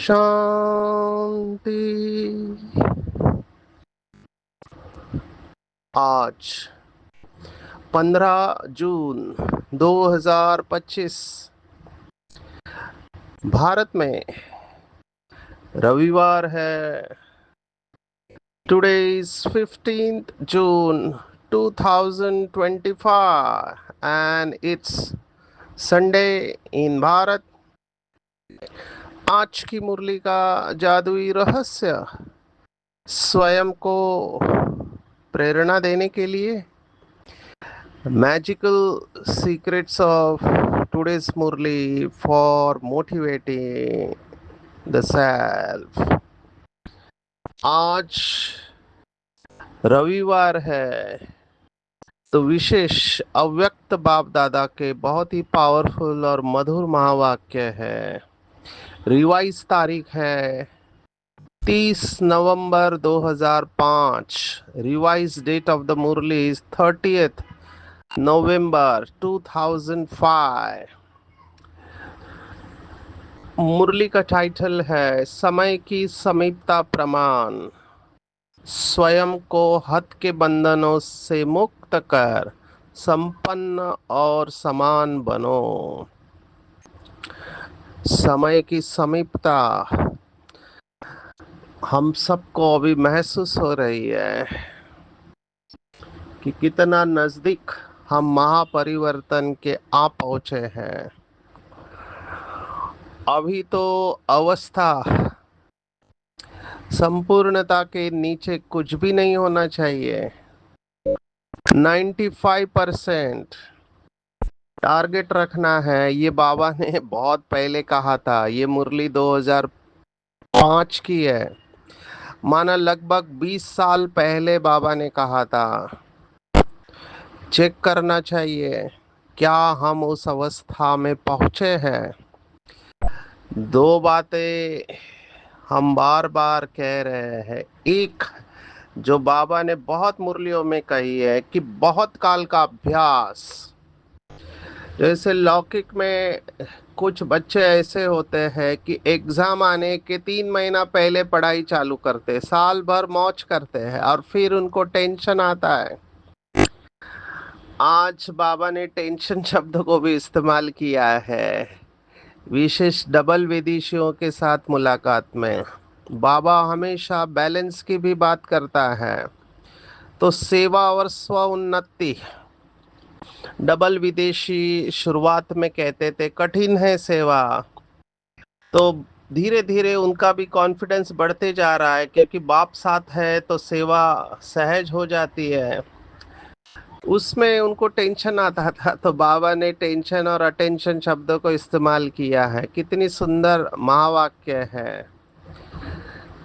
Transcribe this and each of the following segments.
शांति। आज 15 जून 2025 भारत में रविवार है। Today is 15th June 2025 and it's Sunday in Bharat. आज की मुरली का जादुई रहस्य स्वयं को प्रेरणा देने के लिए magical secrets of today's murli for motivating the self. आज रविवार है तो विशेष अव्यक्त बाप दादा के बहुत ही पावरफुल और मधुर महावाक्य है। रिवाइज तारीख है 30 नवंबर 2005। Revise date of the murli is 30th November 2005। मुरली का टाइटल है समय की समीपता प्रमाण। स्वयं को हद के बंधनों से मुक्त कर संपन्न और समान बनो। समय की समीपता हम सबको अभी महसूस हो रही है कि कितना नजदीक हम महापरिवर्तन के आ पहुंचे हैं। अभी तो अवस्था संपूर्णता के नीचे कुछ भी नहीं होना चाहिए। 95% टारगेट रखना है। ये बाबा ने बहुत पहले कहा था। ये मुरली 2005 की है। माना लगभग 20 साल पहले बाबा ने कहा था। चेक करना चाहिए क्या हम उस अवस्था में पहुंचे हैं। दो बातें हम बार बार कह रहे हैं। एक जो बाबा ने बहुत मुरलियों में कही है कि बहुत काल का अभ्यास। जैसे लौकिक में कुछ बच्चे ऐसे होते हैं कि एग्जाम आने के 3 महीना पहले पढ़ाई चालू करते, साल भर मौज करते हैं और फिर उनको टेंशन आता है। आज बाबा ने टेंशन शब्द को भी इस्तेमाल किया है। विशेष डबल विदेशियों के साथ मुलाकात में बाबा हमेशा बैलेंस की भी बात करता है। तो सेवा और स्व उन्नति। डबल विदेशी शुरुआत में कहते थे कठिन है सेवा, तो धीरे धीरे उनका भी कॉन्फिडेंस बढ़ते जा रहा है क्योंकि बाप साथ है तो सेवा सहज हो जाती है। उसमें उनको टेंशन आता था तो बाबा ने टेंशन और अटेंशन शब्दों को इस्तेमाल किया है। कितनी सुंदर महावाक्य है।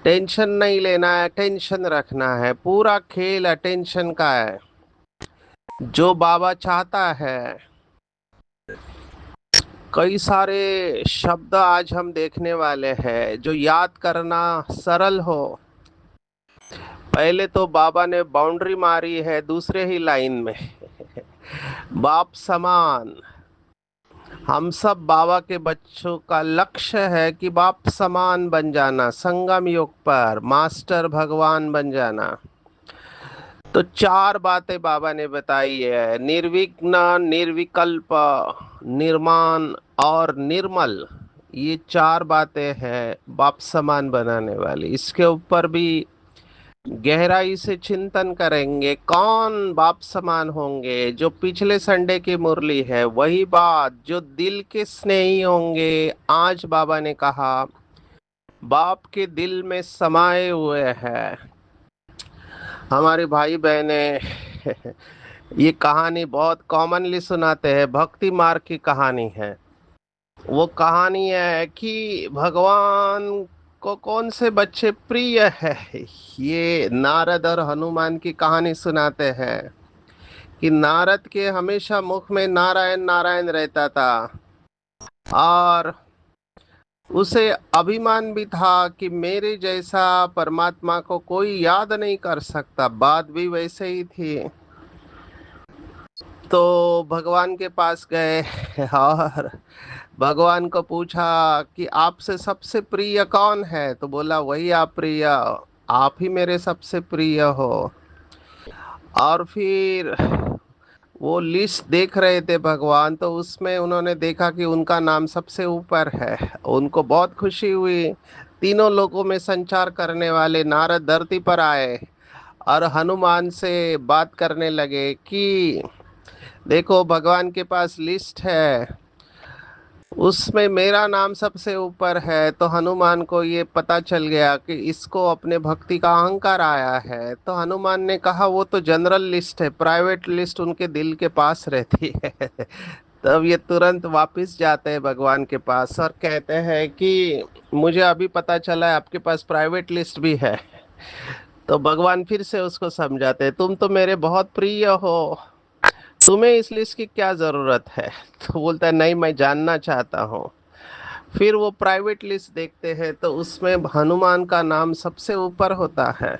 टेंशन नहीं लेना है, अटेंशन रखना है। पूरा खेल अटेंशन का है। जो बाबा चाहता है, कई सारे शब्द आज हम देखने वाले हैं जो याद करना सरल हो। पहले तो बाबा ने बाउंड्री मारी है दूसरे ही लाइन में। बाप समान। हम सब बाबा के बच्चों का लक्ष्य है कि बाप समान बन जाना, संगम युग पर मास्टर भगवान बन जाना। तो चार बातें बाबा ने बताई है। निर्विघ्न, निर्विकल्प, निर्माण और निर्मल। ये चार बातें हैं बाप समान बनाने वाली। इसके ऊपर भी गहराई से चिंतन करेंगे कौन बाप समान होंगे। जो पिछले संडे की मुरली है वही बात। जो दिल के स्नेही होंगे, आज बाबा ने कहा बाप के दिल में समाये हुए हैं। हमारे भाई बहने ये कहानी बहुत कॉमनली सुनाते हैं। भक्ति मार्ग की कहानी है। वो कहानी है कि भगवान को कौन से बच्चे प्रिय है। ये नारद और हनुमान की कहानी सुनाते हैं कि नारद के हमेशा मुख में नारायण नारायण रहता था, और उसे अभिमान भी था कि मेरे जैसा परमात्मा को कोई याद नहीं कर सकता। बात भी वैसे ही थी। तो भगवान के पास गए और भगवान को पूछा कि आपसे सबसे प्रिय कौन है, तो बोला वही आप प्रिय, आप ही मेरे सबसे प्रिय हो। और फिर वो लिस्ट देख रहे थे भगवान, तो उसमें उन्होंने देखा कि उनका नाम सबसे ऊपर है। उनको बहुत खुशी हुई। तीनों लोगों में संचार करने वाले नारद धरती पर आए और हनुमान से बात करने लगे कि देखो भगवान के पास लिस्ट है, उसमें मेरा नाम सबसे ऊपर है। तो हनुमान को ये पता चल गया कि इसको अपने भक्ति का अहंकार आया है। तो हनुमान ने कहा वो तो जनरल लिस्ट है, प्राइवेट लिस्ट उनके दिल के पास रहती है। तब ये तुरंत वापस जाते हैं भगवान के पास और कहते हैं कि मुझे अभी पता चला है आपके पास प्राइवेट लिस्ट भी है। तो भगवान फिर से उसको समझाते हैं, तुम तो मेरे बहुत प्रिय हो, तुम्हें इस लिस्ट की क्या जरूरत है। तो बोलता है नहीं, मैं जानना चाहता हूँ। फिर वो प्राइवेट लिस्ट देखते हैं तो उसमें हनुमान का नाम सबसे ऊपर होता है।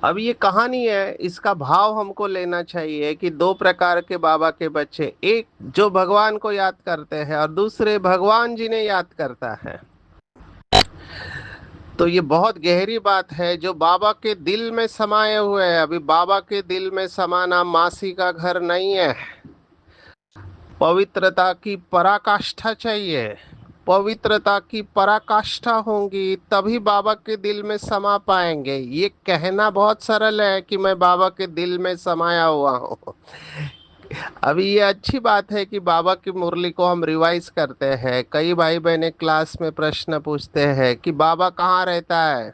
अब ये कहानी है, इसका भाव हमको लेना चाहिए कि दो प्रकार के बाबा के बच्चे, एक जो भगवान को याद करते हैं और दूसरे भगवान जिन्हें याद करता है। तो ये बहुत गहरी बात है जो बाबा के दिल में समाये हुए है। अभी बाबा के दिल में समाना मासी का घर नहीं है। पवित्रता की पराकाष्ठा चाहिए। पवित्रता की पराकाष्ठा होंगी तभी बाबा के दिल में समा पाएंगे। ये कहना बहुत सरल है कि मैं बाबा के दिल में समाया हुआ हूँ। अभी ये अच्छी बात है कि बाबा की मुरली को हम रिवाइज करते हैं। कई भाई बहने क्लास में प्रश्न पूछते हैं कि बाबा कहाँ रहता है।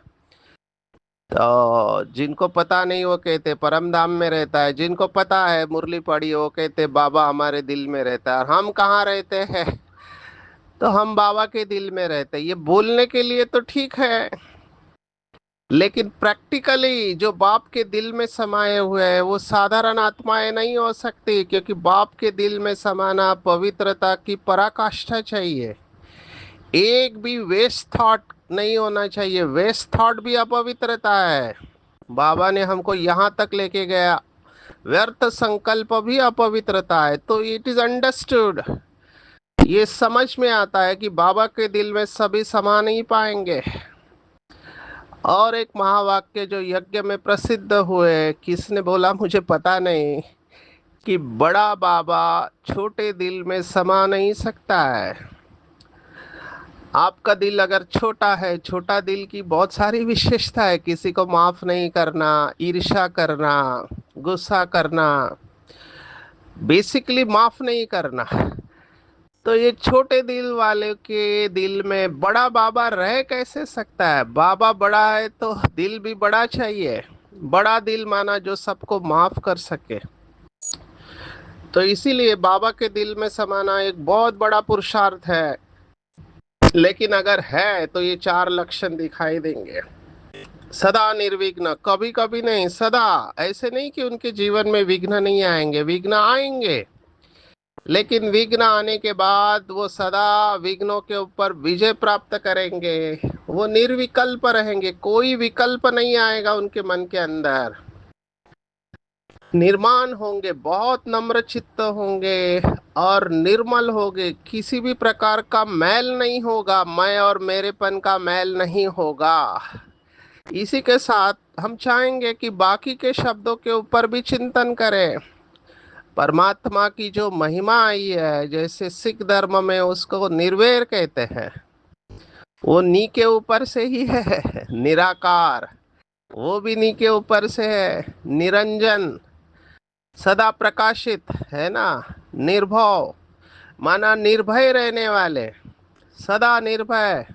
तो जिनको पता नहीं वो कहते परम धाम में रहता है, जिनको पता है मुरली पढ़ी वो कहते बाबा हमारे दिल में रहता है। और हम कहाँ रहते हैं, तो हम बाबा के दिल में रहते हैं। ये बोलने के लिए तो ठीक है, लेकिन प्रैक्टिकली जो बाप के दिल में समाये हुए हैं वो साधारण आत्माएं नहीं हो सकती, क्योंकि बाप के दिल में समाना पवित्रता की पराकाष्ठा चाहिए। एक भी वेस्ट थॉट नहीं होना चाहिए। वेस्ट थॉट भी अपवित्रता है। बाबा ने हमको यहाँ तक लेके गया। व्यर्थ संकल्प भी अपवित्रता है। तो इट इज अंडरस्टूड, ये समझ में आता है कि बाबा के दिल में सभी समा नहीं पाएंगे। और एक महावाक्य जो यज्ञ में प्रसिद्ध हुए, किसने बोला मुझे पता नहीं, कि बड़ा बाबा छोटे दिल में समा नहीं सकता है। आपका दिल अगर छोटा है, छोटा दिल की बहुत सारी विशेषता है। किसी को माफ नहीं करना, ईर्ष्या करना, गुस्सा करना, बेसिकली माफ नहीं करना। तो ये छोटे दिल वाले के दिल में बड़ा बाबा रह कैसे सकता है। बाबा बड़ा है तो दिल भी बड़ा चाहिए। बड़ा दिल माना जो सबको माफ कर सके। तो इसीलिए बाबा के दिल में समाना एक बहुत बड़ा पुरुषार्थ है। लेकिन अगर है तो ये चार लक्षण दिखाई देंगे। सदा निर्विघ्न, कभी कभी नहीं, सदा। ऐसे नहीं कि उनके जीवन में विघ्न नहीं आएंगे, विघ्न आएंगे। लेकिन विघ्न आने के बाद वो सदा विघ्नों के ऊपर विजय प्राप्त करेंगे। वो निर्विकल्प रहेंगे, कोई विकल्प नहीं आएगा उनके मन के अंदर। निर्माण होंगे, बहुत नम्र चित्त होंगे और निर्मल होंगे। किसी भी प्रकार का मैल नहीं होगा, मैं और मेरेपन का मैल नहीं होगा। इसी के साथ हम चाहेंगे कि बाकी के शब्दों के ऊपर भी चिंतन करें। परमात्मा की जो महिमा आई है, जैसे सिख धर्म में उसको निर्वैर कहते हैं, वो नी के ऊपर से ही है। निराकार, वो भी नी के ऊपर से है। निरंजन, सदा प्रकाशित है ना। निर्भव माना निर्भय रहने वाले, सदा निर्भय।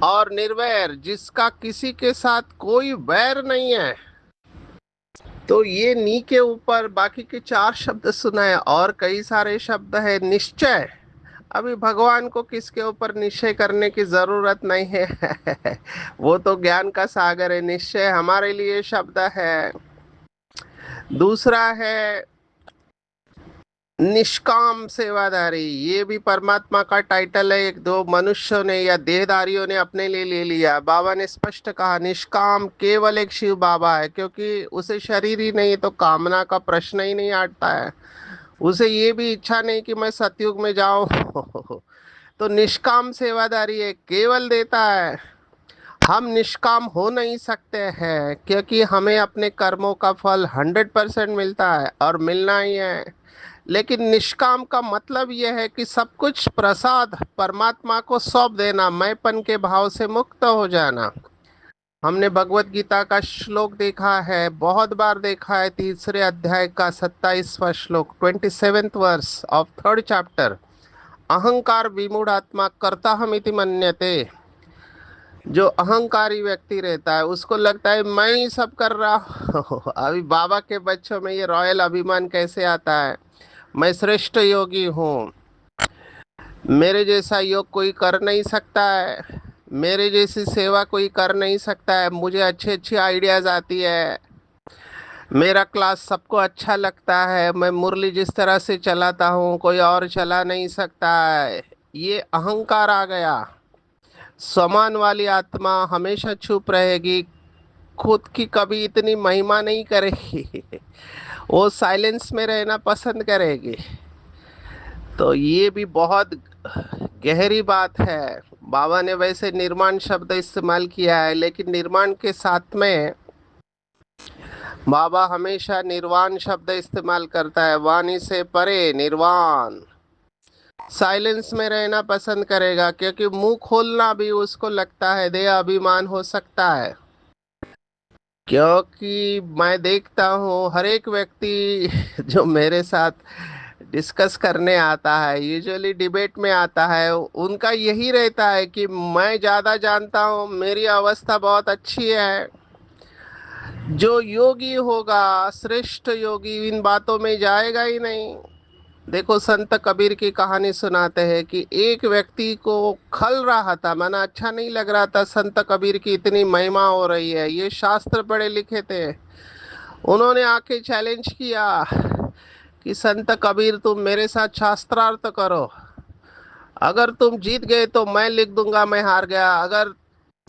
और निर्वैर, जिसका किसी के साथ कोई वैर नहीं है। तो ये नी के ऊपर बाकी के चार शब्द सुनाए, और कई सारे शब्द है। निश्चय, अभी भगवान को किसके ऊपर निश्चय करने की जरूरत नहीं है। वो तो ज्ञान का सागर है, निश्चय हमारे लिए शब्द है। दूसरा है निष्काम सेवादारी, ये भी परमात्मा का टाइटल है, एक दो मनुष्यों ने या देहधारियों ने अपने लिए ले लिया। बाबा ने स्पष्ट कहा निष्काम केवल एक शिव बाबा है, क्योंकि उसे शरीर ही नहीं तो कामना का प्रश्न ही नहीं आता है। उसे ये भी इच्छा नहीं कि मैं सतयुग में जाऊं। तो निष्काम सेवादारी है, केवल देता है। हम निष्काम हो नहीं सकते हैं, क्योंकि हमें अपने कर्मों का फल 100% मिलता है और मिलना ही है। लेकिन निष्काम का मतलब यह है कि सब कुछ प्रसाद परमात्मा को सौंप देना, मैंपन के भाव से मुक्त हो जाना। हमने भगवत गीता का श्लोक देखा है, बहुत बार देखा है, तीसरे अध्याय का 27वां श्लोक, 27th verse of 3rd chapter. अहंकार विमूढ़ आत्मा कर्ता हमिति मन्यते। जो अहंकारी व्यक्ति रहता है उसको लगता है मैं ही सब कर रहा हूँ। अभी बाबा के बच्चों में ये रॉयल अभिमान कैसे आता है, मैं श्रेष्ठ योगी हूँ, मेरे जैसा योग कोई कर नहीं सकता है, मेरे जैसी सेवा कोई कर नहीं सकता है, मुझे अच्छी अच्छी आइडियाज आती है, मेरा क्लास सबको अच्छा लगता है, मैं मुरली जिस तरह से चलाता हूँ कोई और चला नहीं सकता है। ये अहंकार आ गया। समान वाली आत्मा हमेशा चुप रहेगी, खुद की कभी इतनी महिमा नहीं करेगी। वो साइलेंस में रहना पसंद करेगी। तो ये भी बहुत गहरी बात है। बाबा ने वैसे निर्माण शब्द इस्तेमाल किया है, लेकिन निर्माण के साथ में बाबा हमेशा निर्वाण शब्द इस्तेमाल करता है, वाणी से परे निर्वाण। साइलेंस में रहना पसंद करेगा, क्योंकि मुंह खोलना भी उसको लगता है देह अभिमान हो सकता है। क्योंकि मैं देखता हूँ हर एक व्यक्ति जो मेरे साथ डिस्कस करने आता है, यूजुअली डिबेट में आता है, उनका यही रहता है कि मैं ज़्यादा जानता हूँ, मेरी अवस्था बहुत अच्छी है। जो योगी होगा, श्रेष्ठ योगी, इन बातों में जाएगा ही नहीं। देखो संत कबीर की कहानी सुनाते हैं कि एक व्यक्ति को खल रहा था, माना अच्छा नहीं लग रहा था, संत कबीर की इतनी महिमा हो रही है, ये शास्त्र पढ़े लिखे थे। उन्होंने आके चैलेंज किया कि संत कबीर तुम मेरे साथ शास्त्रार्थ करो, अगर तुम जीत गए तो मैं लिख दूंगा मैं हार गया, अगर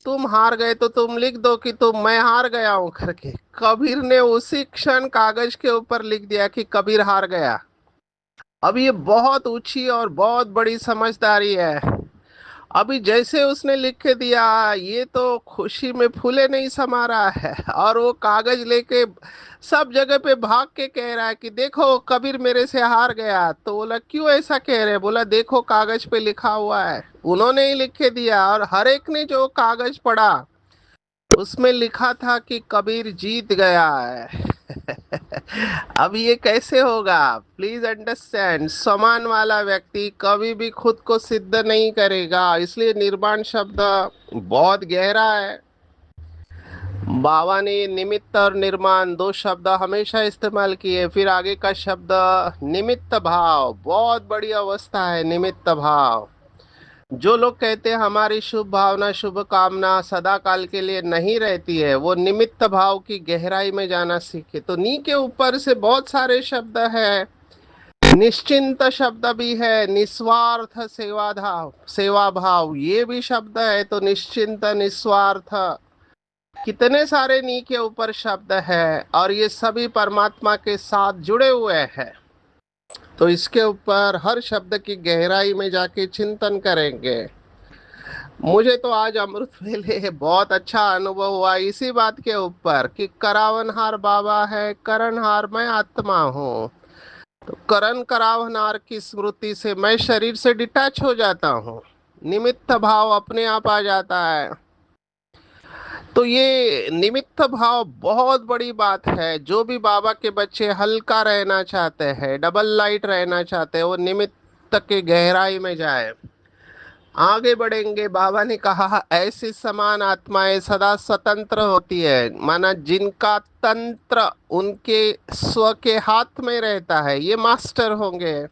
तुम हार गए तो तुम लिख दो कि तुम मैं हार गया हूं करके। कबीर ने उसी क्षण कागज के ऊपर लिख दिया कि कबीर हार गया। अब ये बहुत ऊंची और बहुत बड़ी समझदारी है। अभी जैसे उसने लिख के दिया, ये तो खुशी में फूले नहीं समा रहा है, और वो कागज लेके सब जगह पे भाग के कह रहा है कि देखो कबीर मेरे से हार गया। तो बोला क्यों ऐसा कह रहे, बोला देखो कागज पे लिखा हुआ है, उन्होंने ही लिख के दिया, और हर एक ने जो कागज पढ़ा उसमें लिखा था कि कबीर जीत गया है। अब ये कैसे होगा, प्लीज अंडरस्टैंड, समान वाला व्यक्ति कभी भी खुद को सिद्ध नहीं करेगा, इसलिए निर्वाण शब्द बहुत गहरा है। बाबा ने निमित्त और निर्माण दो शब्द हमेशा इस्तेमाल किए। फिर आगे का शब्द निमित्त भाव, बहुत बड़ी अवस्था है निमित्त भाव। जो लोग कहते हैं हमारी शुभ भावना शुभ कामना सदा काल के लिए नहीं रहती है, वो निमित्त भाव की गहराई में जाना सीखे। तो नी के ऊपर से बहुत सारे शब्द है, निश्चिंत शब्द भी है, निस्वार्थ सेवा भाव ये भी शब्द है। तो निश्चिंत निस्वार्थ, कितने सारे नी के ऊपर शब्द है, और ये सभी परमात्मा के साथ जुड़े हुए हैं। तो इसके ऊपर हर शब्द की गहराई में जाके चिंतन करेंगे। मुझे तो आज अमृत वेले बहुत अच्छा अनुभव हुआ इसी बात के ऊपर कि करावनहार बाबा है, करणहार मैं आत्मा हूँ। तो करण करावनहार की स्मृति से मैं शरीर से डिटैच हो जाता हूँ, निमित्त भाव अपने आप आ जाता है। तो ये निमित्त भाव बहुत बड़ी बात है। जो भी बाबा के बच्चे हल्का रहना चाहते हैं, डबल लाइट रहना चाहते हैं, वो निमित्त के गहराई में जाए, आगे बढ़ेंगे। बाबा ने कहा ऐसी समान आत्माएं सदा स्वतंत्र होती है, माना जिनका तंत्र उनके स्व के हाथ में रहता है, ये मास्टर होंगे।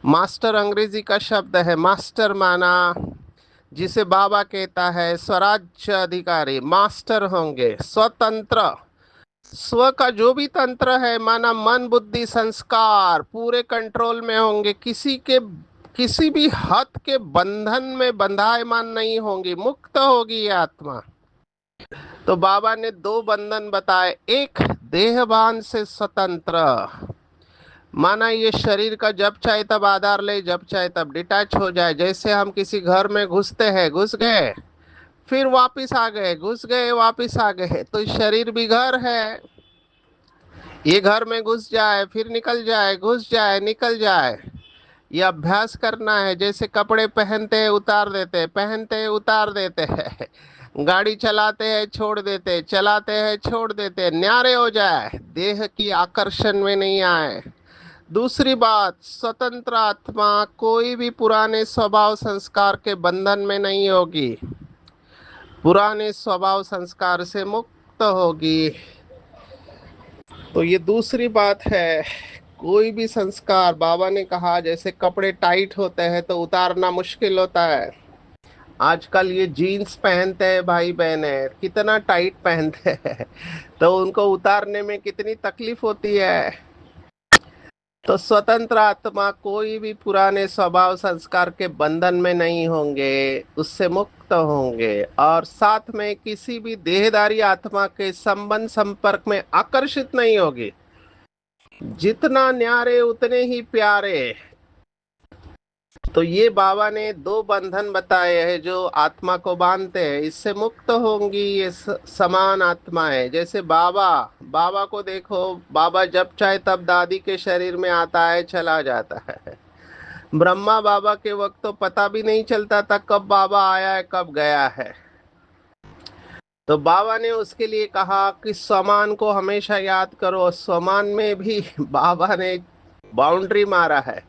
मास्टर अंग्रेजी का शब्द है। मास्टर माना जिसे बाबा कहता है स्वराज्य अधिकारी, मास्टर होंगे, स्वतंत्र। स्व का जो भी तंत्र है माना मन बुद्धि संस्कार पूरे कंट्रोल में होंगे, किसी भी हद के बंधन में बंधायमान नहीं होंगी, मुक्त होगी ये आत्मा। तो बाबा ने दो बंधन बताए, एक देहभान से स्वतंत्र, माना ये शरीर का जब चाहे तब आधार ले, जब चाहे तब डिटैच हो जाए। जैसे हम किसी घर में घुसते हैं, घुस गए फिर वापस आ गए, घुस गए वापस आ गए, तो शरीर भी घर है। ये घर में घुस जाए फिर निकल जाए, घुस जाए निकल जाए, ये अभ्यास करना है। जैसे कपड़े पहनते हैं उतार देते हैं, पहनते हैं उतार देते हैं, गाड़ी चलाते हैं छोड़ देते हैं, चलाते हैं छोड़ देते हैं, न्यारे हो जाए, देह की आकर्षण में नहीं आए। दूसरी बात, स्वतंत्र आत्मा कोई भी पुराने स्वभाव संस्कार के बंधन में नहीं होगी, पुराने स्वभाव संस्कार से मुक्त होगी। तो ये दूसरी बात है। कोई भी संस्कार, बाबा ने कहा जैसे कपड़े टाइट होते हैं तो उतारना मुश्किल होता है। आजकल ये जीन्स पहनते हैं भाई बहने, कितना टाइट पहनते हैं, तो उनको उतारने में कितनी तकलीफ होती है। तो स्वतंत्र आत्मा कोई भी पुराने स्वभाव संस्कार के बंधन में नहीं होंगे, उससे मुक्त होंगे, और साथ में किसी भी देहधारी आत्मा के संबंध संपर्क में आकर्षित नहीं होगी। जितना न्यारे उतने ही प्यारे। तो ये बाबा ने दो बंधन बताए हैं जो आत्मा को बांधते हैं, इससे मुक्त होंगी ये समान आत्मा है। जैसे बाबा, बाबा को देखो, बाबा जब चाहे तब दादी के शरीर में आता है चला जाता है। ब्रह्मा बाबा के वक्त तो पता भी नहीं चलता था कब बाबा आया है कब गया है। तो बाबा ने उसके लिए कहा कि समान को हमेशा याद करो। समान में भी बाबा ने बाउंड्री मारा है।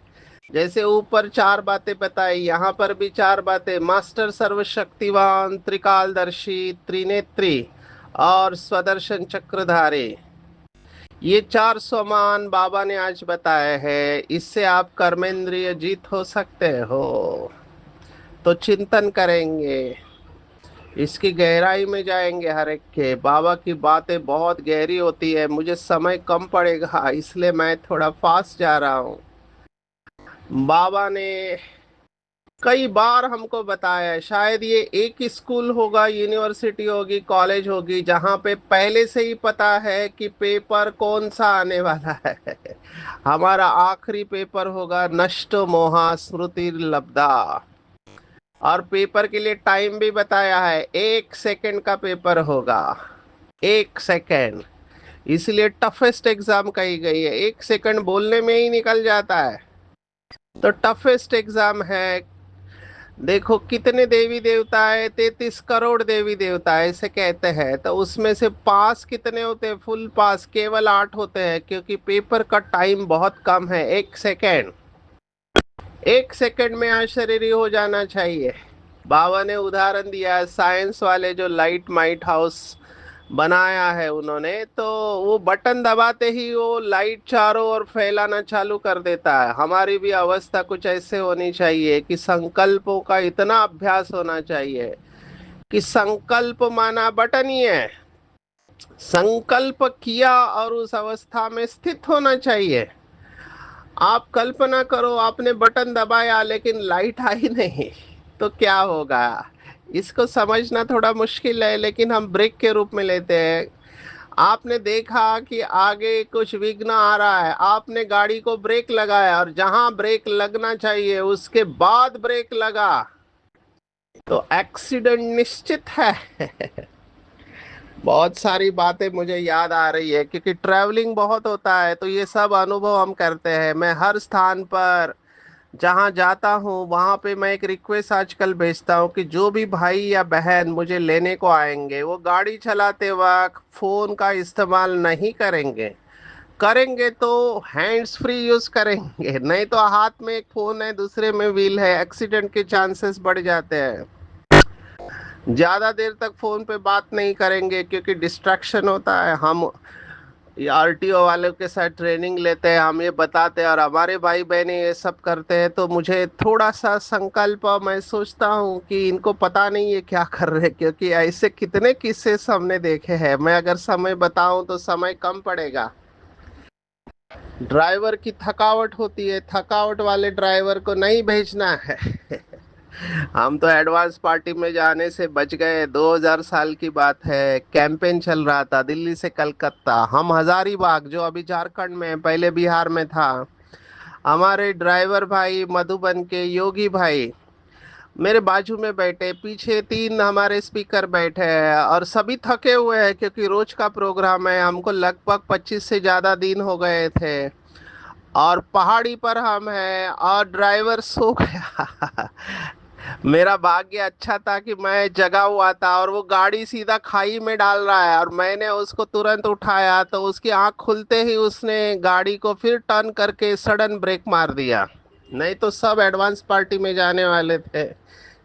जैसे ऊपर चार बातें बताई, यहाँ पर भी चार बातें, मास्टर सर्वशक्तिवान त्रिकालदर्शी त्रिनेत्री और स्वदर्शन चक्रधारी, ये चार स्वमान बाबा ने आज बताए हैं। इससे आप कर्मेंद्रिय जीत हो सकते हो। तो चिंतन करेंगे, इसकी गहराई में जाएंगे हर एक के। बाबा की बातें बहुत गहरी होती है, मुझे समय कम पड़ेगा इसलिए मैं थोड़ा फास्ट जा रहा हूँ। बाबा ने कई बार हमको बताया है, शायद ये एक स्कूल होगा, यूनिवर्सिटी होगी, कॉलेज होगी, जहाँ पे पहले से ही पता है कि पेपर कौन सा आने वाला है। हमारा आखिरी पेपर होगा नष्ट मोहा स्मृति लब्धा, और पेपर के लिए टाइम भी बताया है, 1 सेकंड का पेपर होगा, 1 सेकंड। इसलिए टफेस्ट एग्जाम कही गई है, 1 सेकंड बोलने में ही निकल जाता है। तो टफेस्ट एग्जाम है। देखो कितने देवी देवता है, 33 करोड़ देवी देवता ऐसे कहते हैं, तो उसमें से पास कितने होते हैं, फुल पास केवल 8 होते हैं, क्योंकि पेपर का टाइम बहुत कम है, 1 सेकंड। 1 सेकंड में आश्चर्य हो जाना चाहिए। बाबा ने उदाहरण दिया है, साइंस वाले जो लाइट माइट हाउस बनाया है उन्होंने, तो वो बटन दबाते ही वो लाइट चारों ओर फैलाना चालू कर देता है। हमारी भी अवस्था कुछ ऐसे होनी चाहिए कि संकल्पों का इतना अभ्यास होना चाहिए कि संकल्प माना बटन ही है, संकल्प किया और उस अवस्था में स्थित होना चाहिए। आप कल्पना करो आपने बटन दबाया लेकिन लाइट आई नहीं, तो क्या होगा। इसको समझना थोड़ा मुश्किल है, लेकिन हम ब्रेक के रूप में लेते हैं। आपने देखा कि आगे कुछ विघ्न आ रहा है, आपने गाड़ी को ब्रेक लगाया और जहां ब्रेक लगना चाहिए उसके बाद ब्रेक लगा, तो एक्सीडेंट निश्चित है। बहुत सारी बातें मुझे याद आ रही है, क्योंकि ट्रैवलिंग बहुत होता है, तो ये सब अनुभव हम करते हैं। मैं हर स्थान पर जहाँ जाता हूँ वहाँ पे मैं एक रिक्वेस्ट आजकल भेजता हूँ कि जो भी भाई या बहन मुझे लेने को आएंगे वो गाड़ी चलाते वक्त फोन का इस्तेमाल नहीं करेंगे। करेंगे तो हैंड्स फ्री यूज करेंगे, नहीं तो हाथ में एक फोन है दूसरे में व्हील है, एक्सीडेंट के चांसेस बढ़ जाते हैं। ज्यादा देर तक फोन पे बात नहीं करेंगे क्योंकि डिस्ट्रैक्शन होता है। हम ये आरटीओ वालों के साथ ट्रेनिंग लेते हैं, हम ये बताते हैं और हमारे भाई बहने ये सब करते हैं, तो मुझे थोड़ा सा संकल्प, मैं सोचता हूँ कि इनको पता नहीं है क्या कर रहे हैं, क्योंकि ऐसे कितने किस्से हमने देखे हैं। मैं अगर समय बताऊं तो समय कम पड़ेगा। ड्राइवर की थकावट होती है, थकावट वाले ड्राइवर को नहीं भेजना है। हम तो एडवांस पार्टी में जाने से बच गए। 2000 साल की बात है, कैंपेन चल रहा था दिल्ली से कलकत्ता। हम हजारीबाग, जो अभी झारखंड में है, पहले बिहार में था। हमारे ड्राइवर भाई मधुबन के योगी भाई मेरे बाजू में बैठे, पीछे तीन हमारे स्पीकर बैठे हैं और सभी थके हुए हैं, क्योंकि रोज का प्रोग्राम है। हमको लगभग 25 से ज्यादा दिन हो गए थे और पहाड़ी पर हम हैं और ड्राइवर सो गया। मेरा भाग्य अच्छा था कि मैं जगा हुआ था और वो गाड़ी सीधा खाई में डाल रहा है और मैंने उसको तुरंत उठाया, तो उसकी आंख खुलते ही उसने गाड़ी को फिर टर्न करके सडन ब्रेक मार दिया। नहीं तो सब एडवांस पार्टी में जाने वाले थे।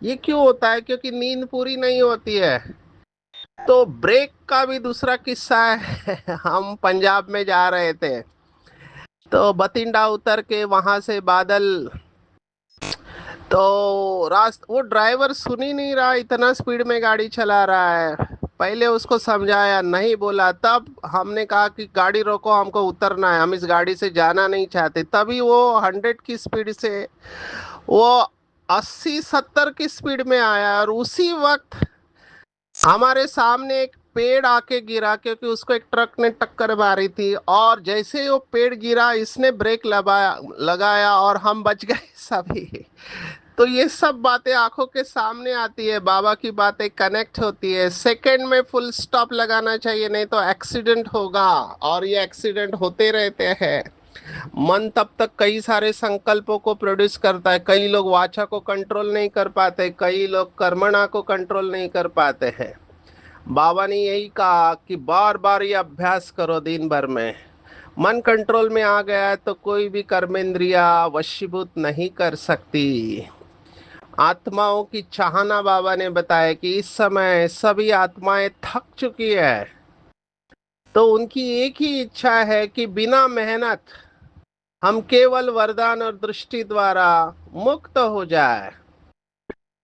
ये क्यों होता है? क्योंकि नींद पूरी नहीं होती है। तो ब्रेक का भी दूसरा किस्सा है। हम पंजाब में जा रहे थे, तो बतिंडा उतर के वहां से बादल, तो वो ड्राइवर सुन ही नहीं रहा, इतना स्पीड में गाड़ी चला रहा है। पहले उसको समझाया, नहीं बोला। तब हमने कहा कि गाड़ी रोको, हमको उतरना है, हम इस गाड़ी से जाना नहीं चाहते। तभी वो 100 की स्पीड से, वो 80-70 की स्पीड में आया और उसी वक्त हमारे सामने एक पेड़ आके गिरा, क्योंकि उसको एक ट्रक ने टक्कर मारी थी। और जैसे ही वो पेड़ गिरा, इसने ब्रेक लगाया और हम बच गए सभी। तो ये सब बातें आंखों के सामने आती है, बाबा की बातें कनेक्ट होती है। सेकंड में फुल स्टॉप लगाना चाहिए, नहीं तो एक्सीडेंट होगा। और ये एक्सीडेंट होते रहते हैं। मन तब तक कई सारे संकल्पों को प्रोड्यूस करता है। कई लोग वाचा को कंट्रोल नहीं कर पाते, कई लोग कर्मणा को कंट्रोल नहीं कर पाते हैं। बाबा ने यही कहा कि बार बार ये अभ्यास करो दिन भर में। मन कंट्रोल में आ गया है तो कोई भी कर्मेंद्रिया वशीभूत नहीं कर सकती। आत्माओं की चाहना, बाबा ने बताया कि इस समय सभी आत्माएं थक चुकी है, तो उनकी एक ही इच्छा है कि बिना मेहनत हम केवल वरदान और दृष्टि द्वारा मुक्त हो जाए।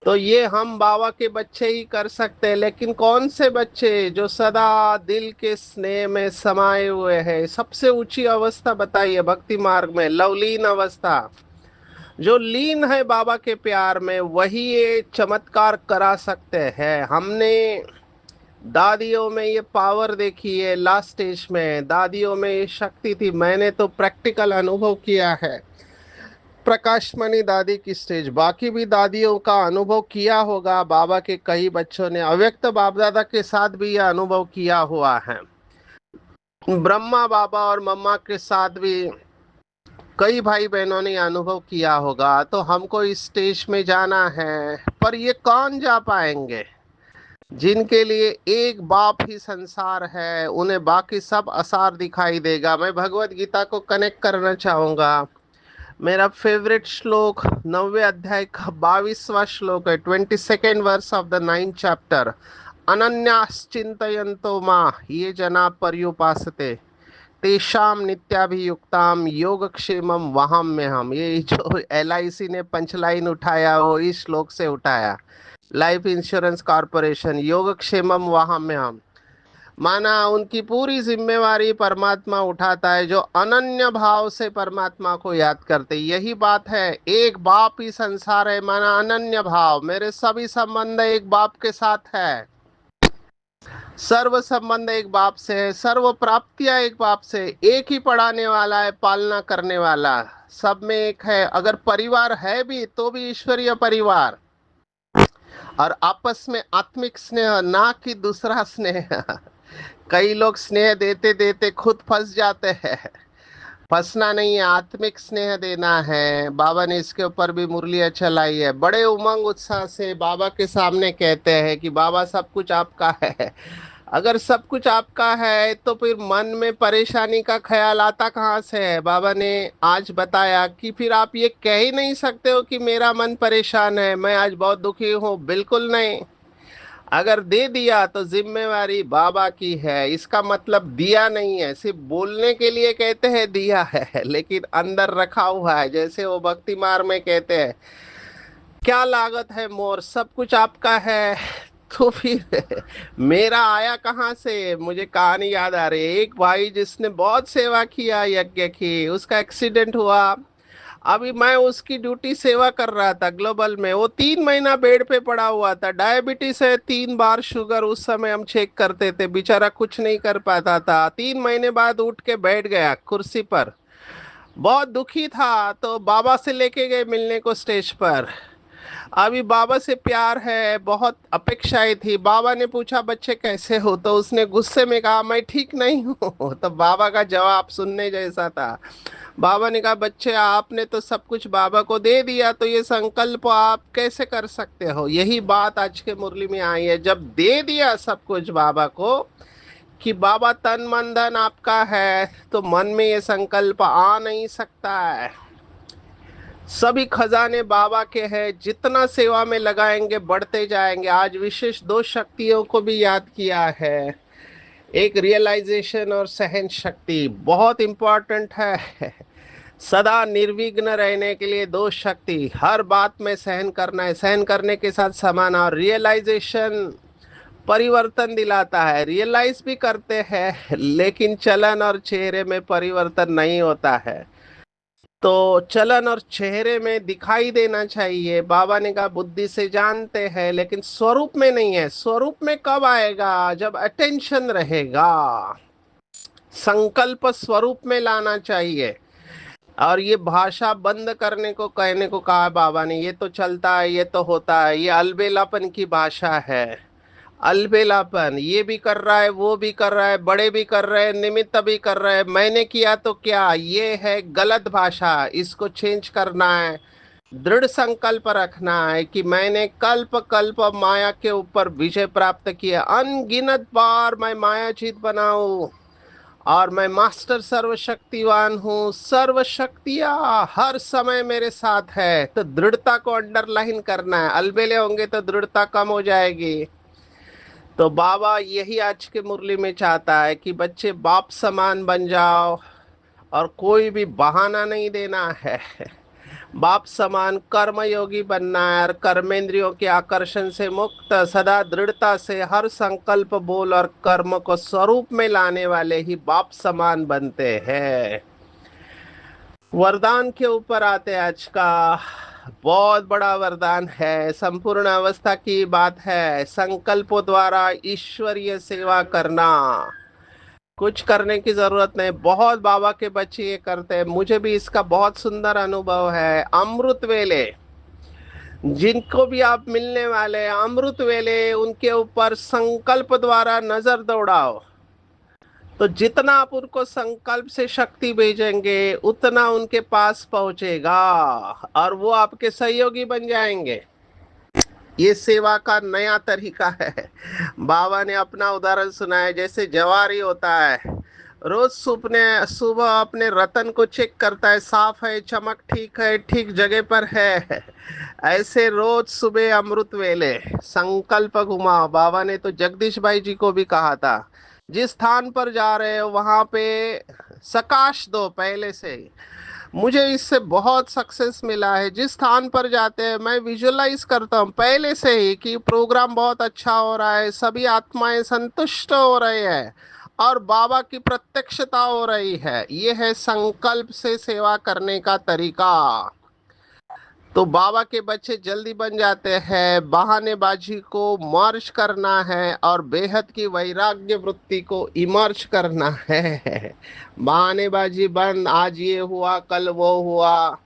तो ये हम बाबा के बच्चे ही कर सकते हैं। लेकिन कौन से बच्चे? जो सदा दिल के स्नेह में समाये हुए हैं। सबसे ऊंची अवस्था बताइए भक्ति मार्ग में, लवलीन अवस्था। जो लीन है बाबा के प्यार में, वही ये चमत्कार करा सकते हैं। हमने दादियों में ये पावर देखी है, लास्ट स्टेज में दादियों में ये शक्ति थी। मैंने तो प्रैक्टिकल अनुभव किया है। प्रकाश मणि दादी की स्टेज, बाकी भी दादियों का अनुभव किया होगा। बाबा के कई बच्चों ने अव्यक्त बाप दादा के साथ भी यह अनुभव किया हुआ है। ब्रह्मा बाबा और मम्मा के साथ भी कई भाई बहनों ने अनुभव किया होगा। तो हमको इस स्टेज में जाना है, पर ये कौन जा पाएंगे? जिनके लिए एक बाप ही संसार है, उन्हें बाकी सब आसार दिखाई देगा। मैं भगवत गीता को कनेक्ट करना चाहूंगा। मेरा फेवरेट श्लोक 9वें अध्याय का 22वां श्लोक है, 22nd verse of the 9th chapter. अनन्याश्चिंतयन्तो मां ये जना पर्युपासते तेषाम नित्याभियुक्ताम योगक्षेमम वहाम में हम। ये जो LIC ने पंचलाइन उठाया, वो इस श्लोक से उठाया। लाइफ इंश्योरेंस कॉरपोरेशन, योगक्षेमम वहाम में हम। माना उनकी पूरी जिम्मेवारी परमात्मा उठाता है, जो अनन्य भाव से परमात्मा को याद करते। यही बात है, एक बाप ही संसार है। माना अनन्य भाव, मेरे सभी संबंध एक बाप के साथ है। सर्व संबंध एक बाप से है, सर्व प्राप्तियां एक बाप से। एक ही पढ़ाने वाला है, पालना करने वाला, सब में एक है। अगर परिवार है भी तो भी ईश्वरीय परिवार, और आपस में आत्मिक स्नेह, ना कि दूसरा स्नेह। कई लोग स्नेह देते देते खुद फंस जाते हैं। फंसना नहीं है, आत्मिक स्नेह देना है। बाबा ने इसके ऊपर भी मुरलियां चलाई है। बड़े उमंग उत्साह से बाबा के सामने कहते हैं कि बाबा सब कुछ आपका है। अगर सब कुछ आपका है तो फिर मन में परेशानी का ख्याल आता कहाँ से है? बाबा ने आज बताया कि फिर आप ये कह ही नहीं सकते हो कि मेरा मन परेशान है, मैं आज बहुत दुखी हूँ। बिल्कुल नहीं। अगर दे दिया तो जिम्मेवारी बाबा की है। इसका मतलब दिया नहीं है, सिर्फ बोलने के लिए कहते हैं दिया है, लेकिन अंदर रखा हुआ है। जैसे वो भक्ति मार में कहते हैं, क्या लागत है मोर, सब कुछ आपका है। तो फिर मेरा आया कहाँ से? मुझे कहानी याद आ रही है। एक भाई जिसने बहुत सेवा किया, यज्ञ की, उसका एक्सीडेंट हुआ। अभी मैं उसकी ड्यूटी सेवा कर रहा था ग्लोबल में। वो 3 महीना बेड पे पड़ा हुआ था, डायबिटीज है, 3 बार शुगर उस समय हम चेक करते थे। बेचारा कुछ नहीं कर पाता था। 3 महीने बाद उठ के बैठ गया कुर्सी पर, बहुत दुखी था। तो बाबा से लेके गए मिलने को स्टेज पर। अभी बाबा से प्यार है, बहुत अपेक्षाएं थी। बाबा ने पूछा बच्चे कैसे हो, तो उसने गुस्से में कहा मैं ठीक नहीं हूँ। तो बाबा का जवाब सुनने जैसा था। बाबा ने कहा बच्चे आपने तो सब कुछ बाबा को दे दिया, तो ये संकल्प आप कैसे कर सकते हो? यही बात आज के मुरली में आई है। जब दे दिया सब कुछ बाबा को कि बाबा तन मन धन आपका है, तो मन में ये संकल्प आ नहीं सकता है। सभी खजाने बाबा के हैं, जितना सेवा में लगाएंगे बढ़ते जाएंगे। आज विशेष 2 शक्तियों को भी याद किया है। एक रियलाइजेशन और सहन शक्ति बहुत इंपॉर्टेंट है। सदा निर्विघ्न रहने के लिए 2 शक्ति, हर बात में सहन करना है, सहन करने के साथ समान। और रियलाइजेशन परिवर्तन दिलाता है। रियलाइज भी करते हैं, लेकिन चलन और चेहरे में परिवर्तन नहीं होता है। तो चलन और चेहरे में दिखाई देना चाहिए। बाबा ने कहा बुद्धि से जानते हैं, लेकिन स्वरूप में नहीं है। स्वरूप में कब आएगा? जब अटेंशन रहेगा। संकल्प स्वरूप में लाना चाहिए। और ये भाषा बंद करने को कहने को कहा बाबा ने। ये तो चलता है, ये तो होता है, ये अलबेलापन की भाषा है। अलबेलापन, ये भी कर रहा है, वो भी कर रहा है, बड़े भी कर रहे हैं, निमित्त भी कर रहे हैं, मैंने किया तो क्या, ये है गलत भाषा। इसको चेंज करना है। दृढ़ संकल्प रखना है कि मैंने कल्प कल्प माया के ऊपर विजय प्राप्त किया। अनगिनत बार मैं मायाजीत बनाऊं, और मैं मास्टर सर्वशक्तिवान हूँ। सर्व शक्तियाँ हर समय मेरे साथ है। तो दृढ़ता को अंडरलाइन करना है। अलबेले होंगे तो दृढ़ता कम हो जाएगी। तो बाबा यही आज के मुरली में चाहता है कि बच्चे बाप समान बन जाओ, और कोई भी बहाना नहीं देना है। बाप समान कर्मयोगी बनना है, और कर्मेंद्रियों के आकर्षण से मुक्त, सदा दृढ़ता से हर संकल्प बोल और कर्म को स्वरूप में लाने वाले ही बाप समान बनते हैं। वरदान के ऊपर आते आज का। बहुत बड़ा वरदान है, संपूर्ण अवस्था की बात है। संकल्पों द्वारा ईश्वरीय सेवा करना, कुछ करने की जरूरत नहीं। बहुत बाबा के बच्चे ये करते हैं, मुझे भी इसका बहुत सुंदर अनुभव है। अमृत वेले, जिनको भी आप मिलने वाले हैं, अमृत वेले उनके ऊपर संकल्प द्वारा नजर दौड़ाओ। तो जितना आप उनको संकल्प से शक्ति भेजेंगे, उतना उनके पास पहुंचेगा, और वो आपके सहयोगी बन जाएंगे। ये सेवा का नया तरीका है। बाबा ने अपना उदाहरण सुनाया। जैसे जवारी होता है, रोज सुबह सुबह अपने रतन को चेक करता है, साफ है, चमक ठीक है, ठीक जगह पर है। ऐसे रोज सुबह अमृत वेले संकल्प घुमाओ। बाबा ने तो जगदीश भाई जी को भी कहा था, जिस स्थान पर जा रहे हो वहां पे सकाश दो पहले से ही। मुझे इससे बहुत सक्सेस मिला है। जिस स्थान पर जाते हैं मैं विजुअलाइज करता हूँ पहले से ही कि प्रोग्राम बहुत अच्छा हो रहा है, सभी आत्माएं संतुष्ट हो रही है, और बाबा की प्रत्यक्षता हो रही है। ये है संकल्प से सेवा करने का तरीका। तो बाबा के बच्चे जल्दी बन जाते हैं। बहानेबाजी को मर्ज करना है, और बेहद की वैराग्य वृत्ति को इमर्ज करना है। बहानेबाजी बंद, आज ये हुआ कल वो हुआ,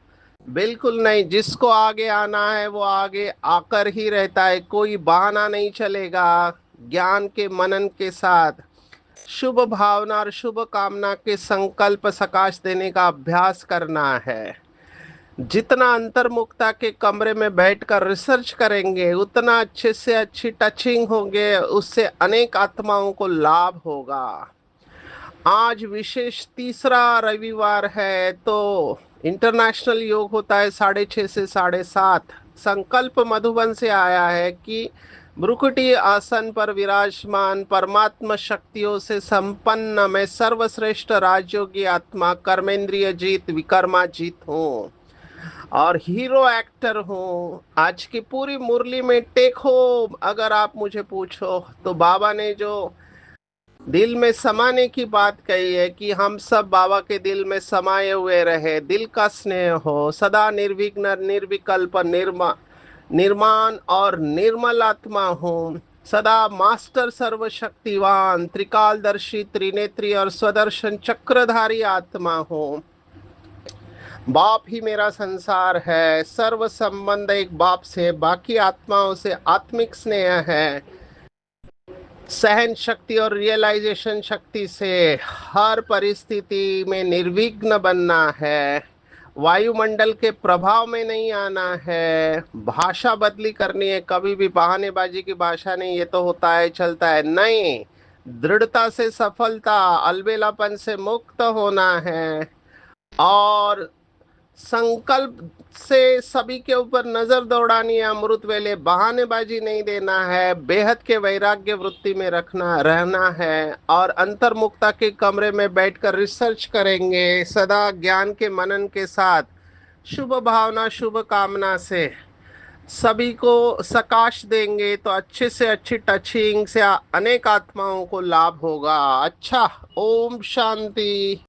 बिल्कुल नहीं। जिसको आगे आना है वो आगे आकर ही रहता है, कोई बहाना नहीं चलेगा। ज्ञान के मनन के साथ शुभ भावना और शुभ कामना के संकल्प सकाश देने का अभ्यास करना है। जितना अंतर्मुखता के कमरे में बैठकर रिसर्च करेंगे, उतना अच्छे से अच्छी टचिंग होंगे, उससे अनेक आत्माओं को लाभ होगा। आज विशेष तीसरा रविवार है, तो इंटरनेशनल योग होता है 6:30 से 7:30। संकल्प मधुबन से आया है कि भ्रुकुटी आसन पर विराजमान परमात्मा शक्तियों से संपन्न मैं सर्वश्रेष्ठ राजयोगी आत्मा कर्मेंद्रिय जीत विकर्मा जीत हूँ और हीरो एक्टर हूँ। आज की पूरी मुरली में टेक होम अगर आप मुझे पूछो तो बाबा ने जो दिल में समाने की बात कही है कि हम सब बाबा के दिल में समाये हुए रहे, दिल का स्नेह हो, सदा निर्विघ्न निर्विकल्प निर्माण और निर्मल आत्मा हो, सदा मास्टर सर्वशक्तिवान त्रिकालदर्शी त्रिनेत्री और स्वदर्शन चक्रधारी आत्मा हो। बाप ही मेरा संसार है, सर्व संबंध एक बाप से, बाकी आत्माओं से आत्मिक स्नेह है। सहन शक्ति और रियलाइजेशन शक्ति से हर परिस्थिति में निर्विघ्न बनना है, वायुमंडल के प्रभाव में नहीं आना है, भाषा बदली करनी है, कभी भी बहानेबाजी की भाषा नहीं, ये तो होता है चलता है, नहीं, दृढ़ता से सफलता, अलबेलापन से मुक्त होना है और संकल्प से सभी के ऊपर नजर दौड़ानी है, अमृत वेले बहानेबाजी नहीं देना है, बेहद के वैराग्य वृत्ति में रखना रहना है और अंतर्मुक्ता के कमरे में बैठकर रिसर्च करेंगे सदा ज्ञान के मनन के साथ, शुभ भावना शुभ कामना से सभी को सकाश देंगे तो अच्छे से अच्छी टचिंग से अनेक आत्माओं को लाभ होगा। अच्छा, ओम शांति।